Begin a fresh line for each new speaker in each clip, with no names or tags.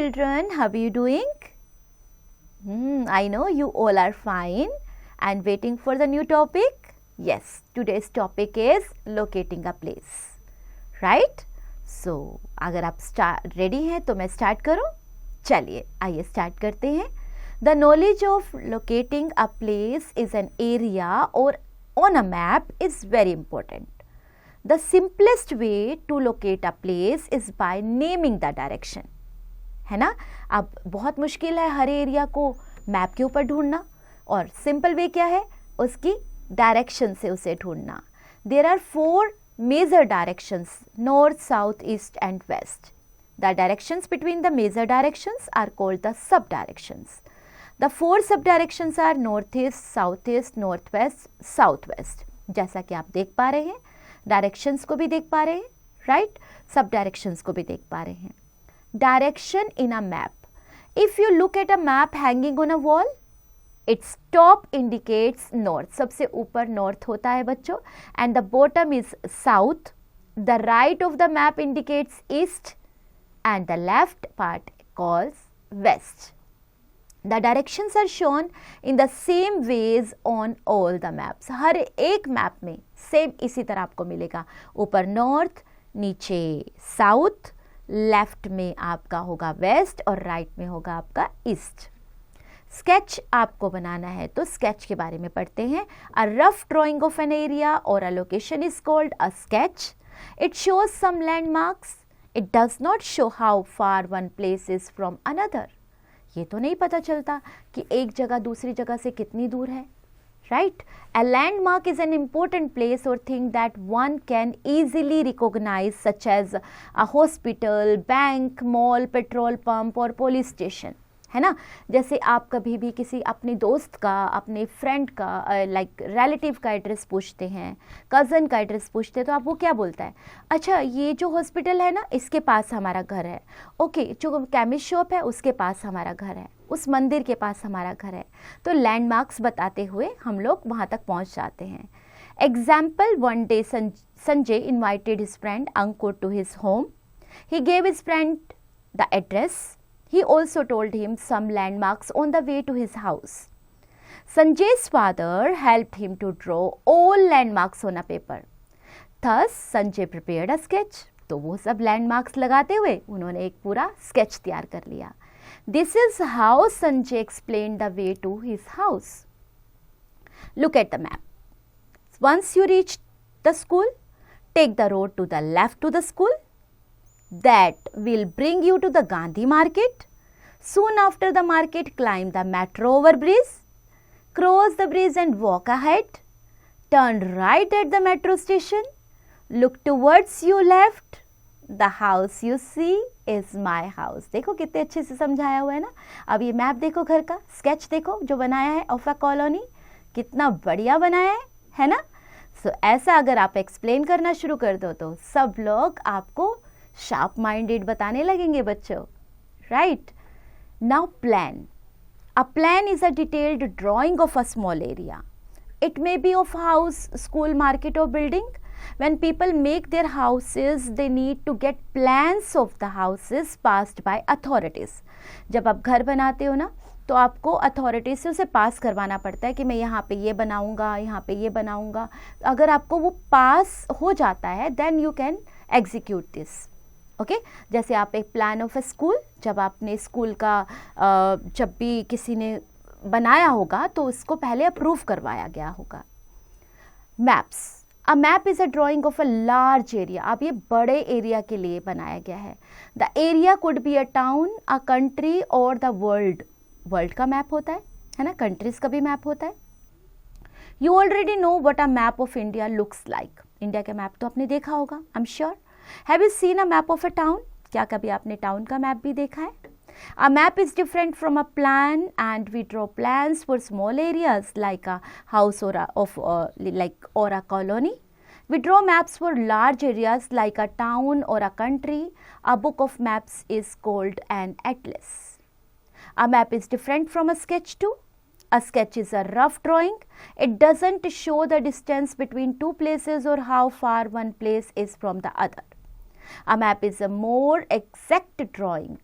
children, how are you doing? I know you all are fine and waiting for the new topic. Yes, today's topic is locating a place, right? So, अगर आप ready हैं तो मैं start करूं? चलिए, आइए start करते हैं. The knowledge of locating a place is an area or on a map is very important. The simplest way to locate a place is by naming the direction. है ना? अब बहुत मुश्किल है हर एरिया को मैप के ऊपर ढूंढना, और सिंपल वे क्या है? उसकी डायरेक्शन से उसे ढूंढना. There are 4 major directions, north, south, east and west. The directions between the major directions are called the sub directions. The 4 sub directions are north east, south east, north west, south west. जैसा कि आप देख पा रहे हैं, directions को भी देख पा रहे हैं, राइट? सब डायरेक्शंस को भी देख पा रहे हैं. Direction in a map. If you look at a map hanging on a wall, its top indicates north. सबसे ऊपर north होता है बच्चों, and the bottom is south. The right of the map indicates east, and the left part calls west. The directions are shown in the same ways on all the maps. हर एक map में same इसी तरह आपको मिलेगा. ऊपर north, नीचे south, left में आपका होगा वेस्ट और राइट में होगा आपका ईस्ट. स्केच आपको बनाना है तो स्केच के बारे में पढ़ते हैं. A rough drawing of an area और a location is called a sketch. It shows some landmarks. It does not show how far one place is from another. ये तो नहीं पता चलता कि एक जगह दूसरी जगह से कितनी दूर है, right? A landmark is an important place or thing that one can easily recognize, such as a hospital, bank, mall, petrol pump और police station. है ना? जैसे आप कभी भी किसी अपने दोस्त का, अपने फ्रेंड का, लाइक रिलेटिव का एड्रेस पूछते हैं, कज़न का एड्रेस पूछते हैं, तो आप वो क्या बोलता है? अच्छा, ये जो हॉस्पिटल है ना, इसके पास हमारा घर है. ओके, जो केमिस्ट शॉप है उसके पास हमारा घर है, उस मंदिर के पास हमारा घर है. तो लैंडमार्क्स बताते हुए हम लोग वहाँ तक पहुँच जाते हैं. Example, one day Sanjay invited his friend Ankur to his home. He gave his friend the address. He also told him some landmarks on the way to his house. Sanjay's father helped him to draw all landmarks on a paper. Thus, Sanjay prepared a sketch. तो वो सब landmarks लगाते हुए उन्होंने एक पूरा sketch तैयार कर लिया. This is how Sanjay explained the way to his house. Look at the map. Once you reach the school, take the road to the left to the school. That will bring you to the Gandhi market. Soon after the market, climb the metro overbridge, cross the bridge and walk ahead. Turn right at the metro station. Look towards your left. The house you see is my house. देखो कितने अच्छे से समझाया हुआ है ना. अब ये मैप देखो, घर का स्केच देखो जो बनाया है ऑफ अ कॉलोनी, कितना बढ़िया बनाया है ना. सो ऐसा अगर आप एक्सप्लेन करना शुरू कर दो तो सब लोग आपको शार्प माइंडेड बताने लगेंगे बच्चों, right? Now plan. A plan is a detailed drying of a small area. It may be of house, school, market और building. When people make their houses, they need to get plans of the houses passed by authorities. जब आप घर बनाते हो ना, तो आपको authority से उसे पास करवाना पड़ता है कि मैं यहाँ पे ये बनाऊँगा, यहाँ पे ये बनाऊँगा. अगर आपको वो पास हो जाता है, then you can execute this. Okay जैसे आप एक प्लान ऑफ ए स्कूल, जब आपने स्कूल का जब भी किसी ने बनाया होगा तो उसको पहले अप्रूव करवाया गया होगा. Maps. A map is a drying of a large area. अब ये बड़े एरिया के लिए बनाया गया है. The area could be a town, a country और द वर्ल्ड. वर्ल्ड का मैप होता है ना, कंट्रीज का भी मैप होता है. You already know what a map of India looks like. India का मैप तो आपने देखा होगा, I am sure. Have you seen a map of a town? क्या कभी आपने टाउन का मैप भी देखा है? A map is different from a plan, and we draw plans for small areas like a house or a colony. We draw maps for large areas like a town or a country. A book of maps is called an atlas. A map is different from a sketch too. A sketch is a rough drawing. It doesn't show the distance between two places or how far one place is from the other. A map is a more exact drawing.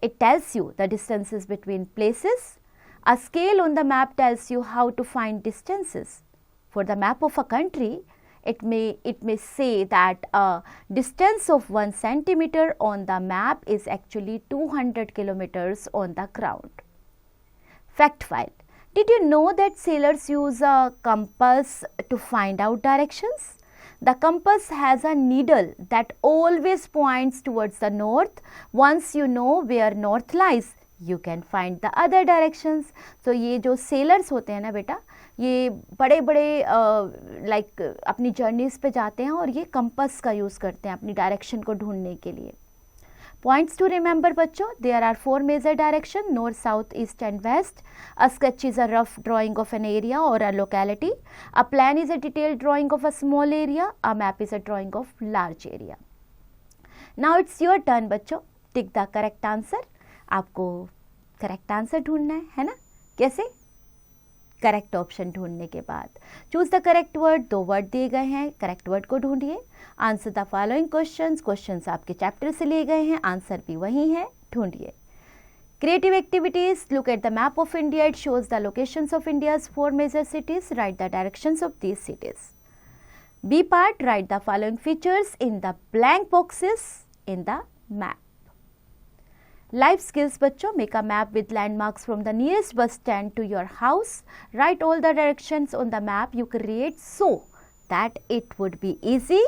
It tells you the distances between places. A scale on the map tells you how to find distances. For the map of a country, it may say that a distance of 1 centimeter on the map is actually 200 kilometers on the ground. Fact file. Did you know that sailors use a compass to find out directions? The compass has a needle that always points towards the north. Once you know where north lies, you can find the other directions. So ये जो sailors होते हैं ना बेटा, ये बड़े बड़े like अपनी जर्नीज पे जाते हैं और ये कंपास का यूज़ करते हैं अपनी डायरेक्शन को ढूंढने के लिए. Points to remember बच्चों, there are 4 major directions: north, south, east and west. A sketch is a rough drawing of an area or a locality. A plan is a detailed drawing of a small area. A map is a drawing of large area. Now it's your turn बच्चों. Tick the correct answer. आपको correct answer ढूंढना है ना? कैसे? Correct option ढूंढने के बाद choose the correct word. 2 word दिए गए हैं, करेक्ट वर्ड को ढूंढिए. आंसर द फॉलोइंग क्वेश्चंस आपके चैप्टर से लिए गए हैं, आंसर भी वही है, ढूंढिए. Creative activities. Look at the map of India. It shows the locations of India's 4 major cities. Write the directions of these cities. B part. Write the following features in the blank boxes in the map. Life skills बच्चों. Make a map with landmarks from the nearest bus stand to your house. Write all the directions on the map you create so that it would be easy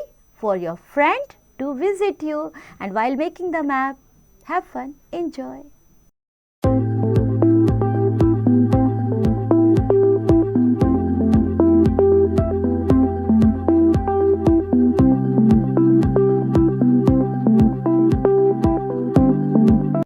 for your friend to visit you. And while making the map, have fun, enjoy.